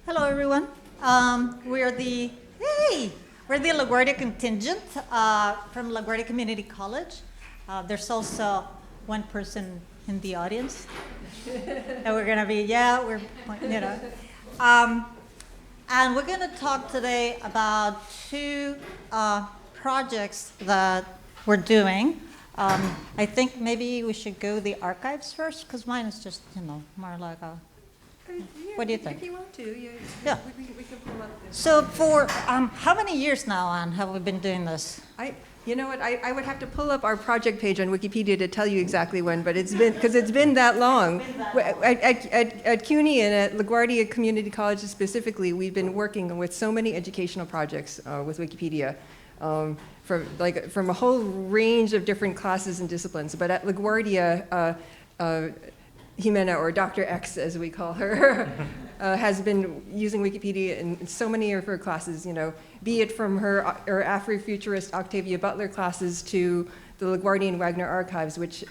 Hello, everyone. We're the LaGuardia contingent from LaGuardia Community College. There's also one person in the audience that we're gonna be, and we're gonna talk today about two projects that we're doing. I think maybe we should go the archives first, because mine is just, more like a, what do you think? If you want to, Yeah. we can pull up this. So for how many years now, Anne, have we been doing this? You know what, I would have to pull up our project page on Wikipedia to tell you exactly when, but it's been that long. At CUNY and at LaGuardia Community College specifically, we've been working with so many educational projects with Wikipedia. From a whole range of different classes and disciplines. But at LaGuardia, Ximena, or Dr. X as we call her, has been using Wikipedia in so many of her classes, be it from her Afrofuturist Octavia Butler classes to the LaGuardia Wagner archives, which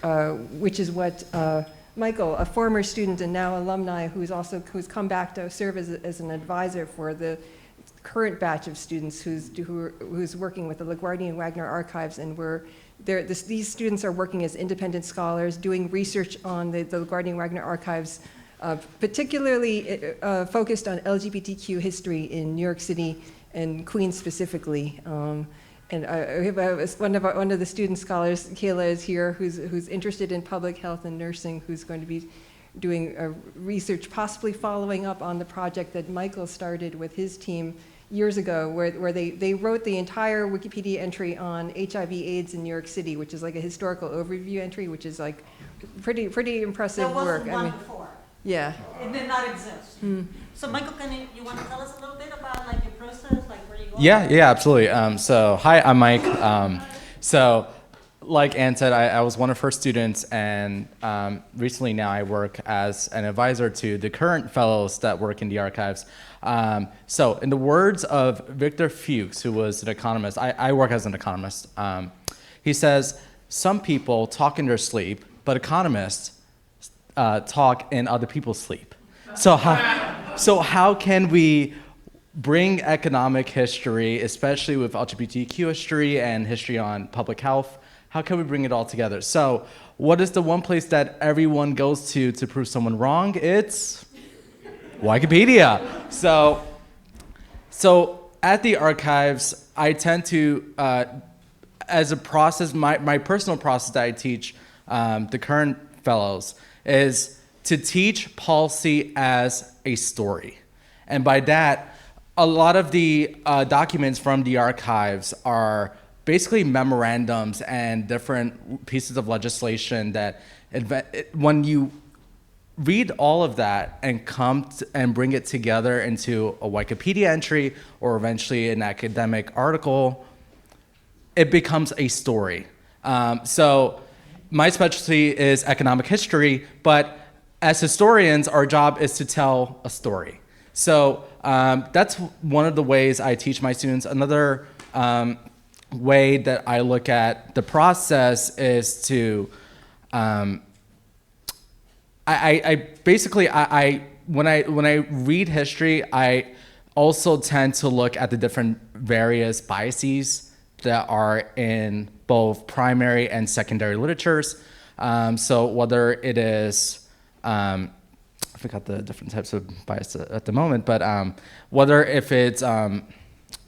is what Michael, a former student and now alumni who's come back to serve as an advisor for the current batch of students who's working with the LaGuardia Wagner archives, and these students are working as independent scholars, doing research on the LaGuardia Wagner archives, particularly focused on LGBTQ history in New York City and Queens specifically. And one of the student scholars, Kayla, is here, who's interested in public health and nursing, who's going to be doing research, possibly following up on the project that Michael started with his team years ago, where they wrote the entire Wikipedia entry on HIV/AIDS in New York City, which is like a historical overview entry, which is like pretty impressive work. There wasn't one before. Yeah. It did not exist. So Michael, you want to tell us a little bit about your process, where you go? Yeah, absolutely. So hi, I'm Mike. So like Anne said, I was one of her students, and recently now I work as an advisor to the current fellows that work in the archives. So in the words of Victor Fuchs, who was an economist, I work as an economist, he says, some people talk in their sleep, but economists talk in other people's sleep. So how can we bring economic history, especially with LGBTQ history and history on public health, how can we bring it all together? So what is the one place that everyone goes to prove someone wrong? It's Wikipedia. So at the archives, I tend to, as a process, my personal process that I teach the current fellows is to teach policy as a story. And by that, a lot of the documents from the archives are basically memorandums and different pieces of legislation that when you read all of that and and bring it together into a Wikipedia entry or eventually an academic article, it becomes a story. So my specialty is economic history, but as historians, our job is to tell a story. So that's one of the ways I teach my students. Another way that I look at the process is to when I read history, I also tend to look at the different various biases that are in both primary and secondary literatures. So whether it is, I forgot the different types of bias at the moment, but whether if it's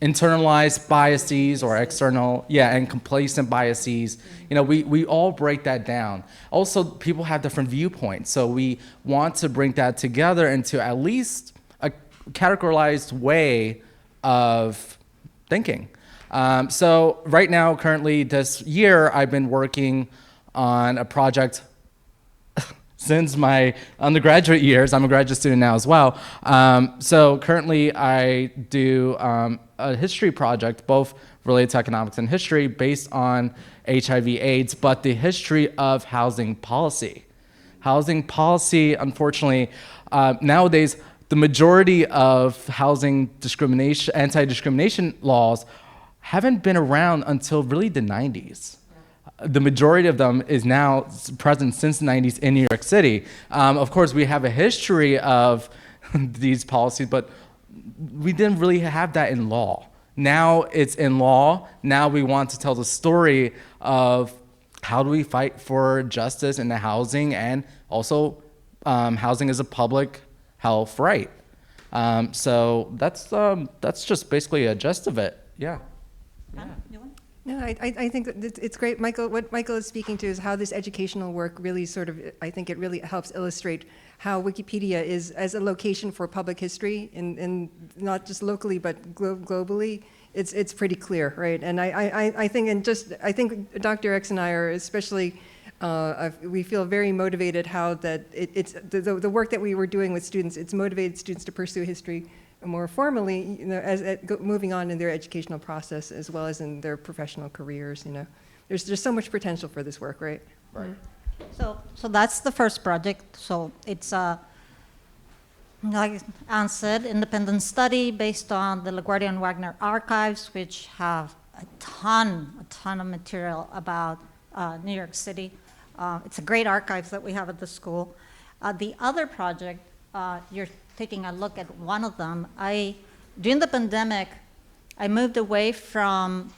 internalized biases or external, and complacent biases, we all break that down. Also, people have different viewpoints, so we want to bring that together into at least a categorized way of thinking. So right now, currently this year, I've been working on a project since my undergraduate years. I'm a graduate student now as well. So currently I do a history project, both related to economics and history, based on HIV/AIDS, but the history of housing policy. Housing policy, unfortunately, nowadays, the majority of housing discrimination, anti-discrimination laws haven't been around until really the 90s. The majority of them is now present since the 90s in New York City. Of course, we have a history of these policies, but we didn't really have that in law. Now it's in law. Now we want to tell the story of how do we fight for justice in the housing, and also housing is a public health right. So that's just basically a gist of it. Yeah. Anna, you want? No, I think that it's great. Michael, what Michael is speaking to is how this educational work really sort of, I think it really helps illustrate how Wikipedia is as a location for public history, and not just locally, but globally. It's pretty clear, right? And I think Dr. X and I are especially, we feel very motivated how that it's the work that we were doing with students, it's motivated students to pursue history more formally, moving on in their educational process as well as in their professional careers. There's so much potential for this work, right? Right. So that's the first project. So it's like Anne said, independent study based on the LaGuardia and Wagner archives, which have a ton of material about New York City. It's a great archives that we have at the school. The other project, you're taking a look at one of them. During the pandemic, I moved away from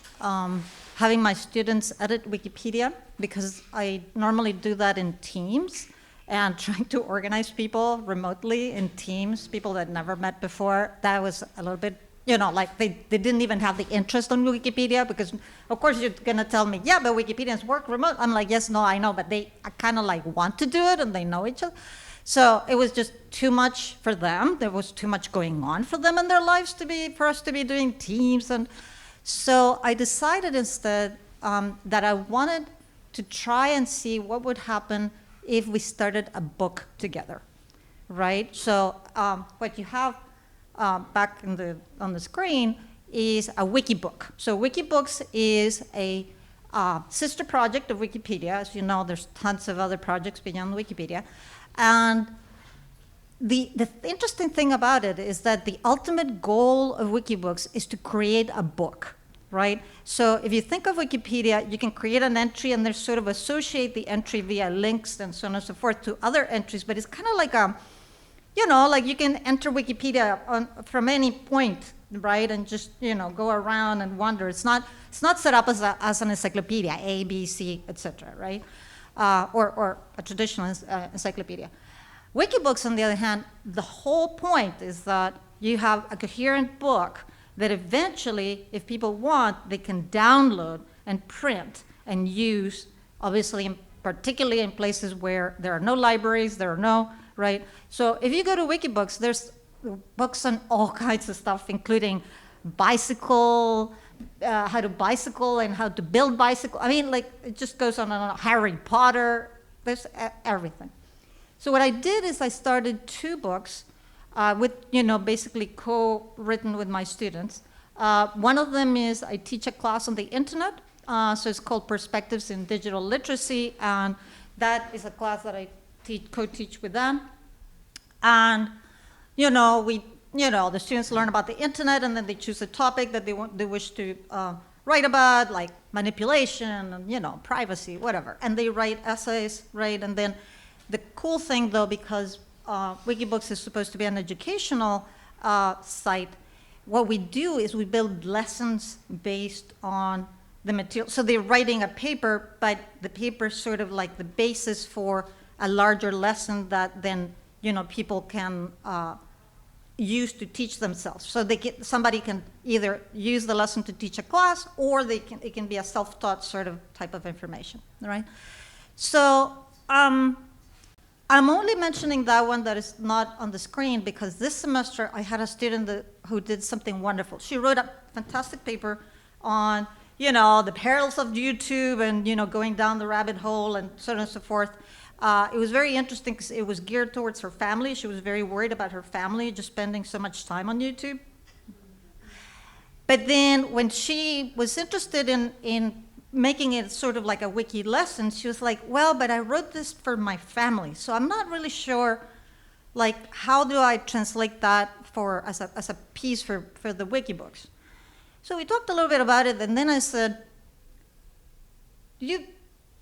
having my students edit Wikipedia, because I normally do that in teams, and trying to organize people remotely in teams, people that never met before. That was a little bit, like they didn't even have the interest on Wikipedia, because of course you're gonna tell me, yeah, but Wikipedians work remote. I'm like, yes, no, I know, but they kind of like want to do it, and they know each other. So it was just too much for them. There was too much going on for them in their lives for us to be doing teams. And so I decided instead that I wanted to try and see what would happen if we started a book together, right? So what you have back on the screen is a Wikibook. So Wikibooks is a sister project of Wikipedia. As you know, there's tons of other projects beyond Wikipedia. And the interesting thing about it is that the ultimate goal of Wikibooks is to create a book, right? So if you think of Wikipedia, you can create an entry and there's sort of associate the entry via links and so on and so forth to other entries, but it's kind of like like you can enter Wikipedia from any point, right? And just, go around and wander. It's not set up as an encyclopedia, A, B, C, etc., right? Or a traditional encyclopedia. Wikibooks, on the other hand, the whole point is that you have a coherent book that eventually, if people want, they can download and print and use, obviously, particularly in places where there are no libraries, right? So if you go to Wikibooks, there's books on all kinds of stuff, including bicycle, how to bicycle and how to build bicycle. I mean, like, it just goes on and on. Harry Potter, there's everything. So what I did is I started 2 books with, basically co-written with my students. One of them is I teach a class on the internet, so it's called Perspectives in Digital Literacy, and that is a class that I co-teach with them. And, the students learn about the internet, and then they choose a topic that they wish to write about, like manipulation and, privacy, whatever. And they write essays, right? And then the cool thing, though, because Wikibooks is supposed to be an educational site, what we do is we build lessons based on the material. So they're writing a paper, but the paper is sort of like the basis for a larger lesson that then, people can use to teach themselves. So somebody can either use the lesson to teach a class, or it can be a self-taught sort of type of information, right? So I'm only mentioning that one that is not on the screen because this semester I had a student who did something wonderful. She wrote a fantastic paper on, the perils of YouTube and, going down the rabbit hole and so on and so forth. It was very interesting because it was geared towards her family. She was very worried about her family just spending so much time on YouTube. But then when she was interested in making it sort of like a wiki lesson, she was like, well, but I wrote this for my family, so I'm not really sure, like, how do I translate that as a piece for the Wikibooks? So we talked a little bit about it, and then I said,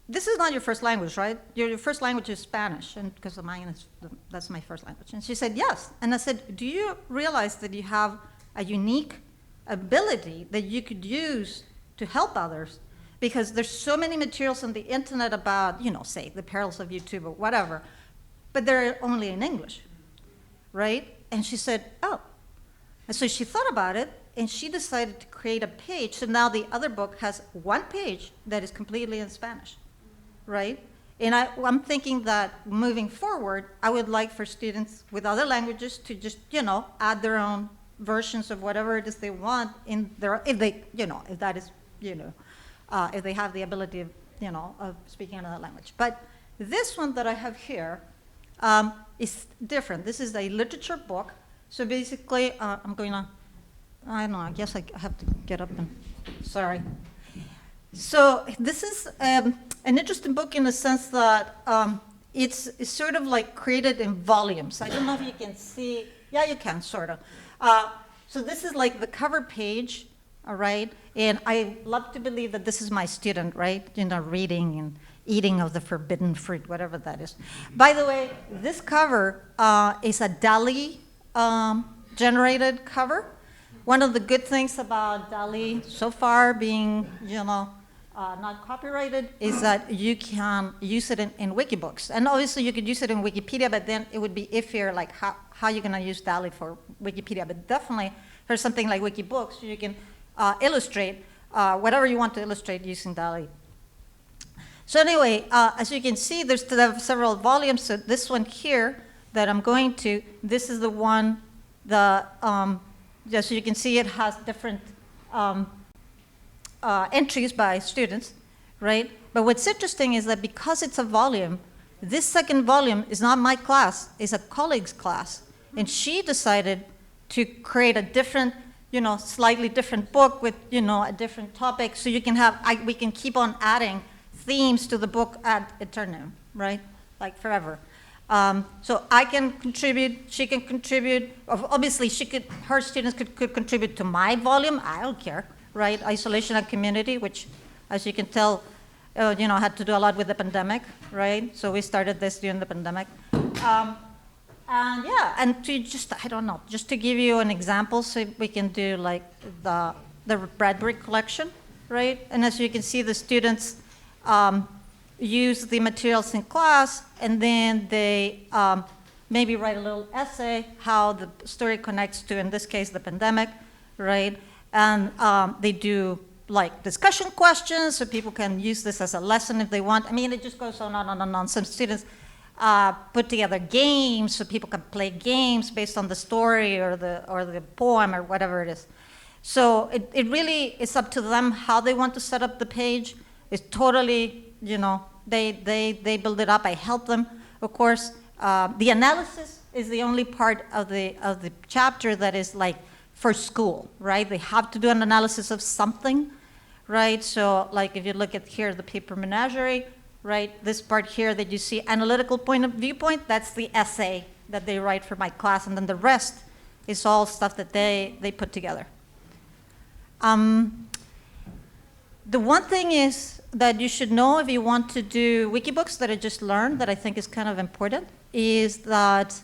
this is not your first language, right? Your first language is Spanish, and because mine is, that's my first language. And she said, yes. And I said, do you realize that you have a unique ability that you could use to help others? Because there's so many materials on the internet about, say, the perils of YouTube or whatever, but they're only in English, right? And she said, oh. And so she thought about it, and she decided to create a page. So now the other book has one page that is completely in Spanish, right? And I'm thinking that moving forward, I would like for students with other languages to just, add their own versions of whatever it is they want in their, if they, if that is, if they have the ability of, of speaking another language. But this one that I have here is different. This is a literature book. So basically, I'm going to, I don't know, I guess I have to get up and, sorry. So this is an interesting book in the sense that it's sort of like created in volumes. I don't know if you can see, yeah, you can, sort of. So this is like the cover page, all right? And I love to believe that this is my student, right? Reading and eating of the forbidden fruit, whatever that is. By the way, this cover is a DALL-E generated cover. One of the good things about DALL-E so far being, not copyrighted is that you can use it in Wikibooks. And obviously you could use it in Wikipedia, but then it would be iffier, like how you're gonna use DALL-E for Wikipedia. But definitely for something like Wikibooks, you can illustrate whatever you want to illustrate using DALL-E. So anyway, as you can see, there's several volumes. So this one here that I'm going to, this is the one that, so you can see it has different entries by students, right? But what's interesting is that because it's a volume, this second volume is not my class, it's a colleague's class. And she decided to create a different, slightly different book with, a different topic, so you can have, we can keep on adding themes to the book ad eternum, right? Like forever. So I can contribute, she can contribute, obviously her students could contribute to my volume, I don't care, right? Isolation and community, which, as you can tell, had to do a lot with the pandemic, right? So we started this during the pandemic. And yeah, and to just, I don't know, just to give you an example, so we can do like the Bradbury collection, right? And as you can see, the students use the materials in class, and then they maybe write a little essay, how the story connects to, in this case, the pandemic, right? And they do like discussion questions, so people can use this as a lesson if they want. I mean, it just goes on and on and on. Some students put together games, so people can play games based on the story or the poem or whatever it is. So it really is up to them how they want to set up the page. It's totally, they build it up. I help them, of course. The analysis is the only part of the chapter that is like for school, right? They have to do an analysis of something, right? So like if you look at here, the paper menagerie, right? This part here that you see, analytical point of viewpoint, that's the essay that they write for my class, and then the rest is all stuff that they put together. The one thing is that you should know if you want to do Wikibooks that I just learned that I think is kind of important is that,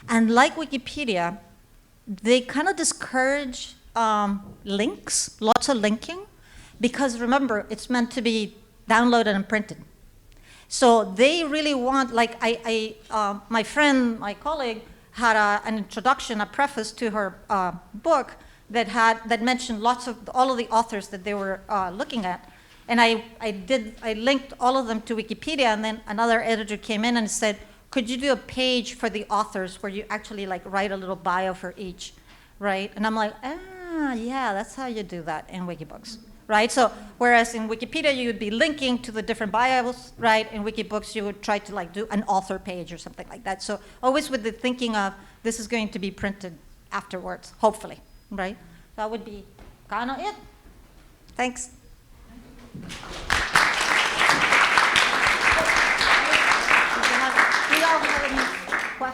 unlike Wikipedia, they kind of discourage links, lots of linking, because remember, it's meant to be downloaded and printed. So they really want, like my friend, my colleague, had an introduction, a preface to her book that mentioned all of the authors that they were looking at. And I linked all of them to Wikipedia, and then another editor came in and said, could you do a page for the authors where you actually like write a little bio for each, right? And I'm like, yeah, that's how you do that in Wikibooks, right? So whereas in Wikipedia you would be linking to the different bios, right? In Wikibooks you would try to like do an author page or something like that. So always with the thinking of this is going to be printed afterwards, hopefully, right? That would be kind of it. Thanks. Do you all have any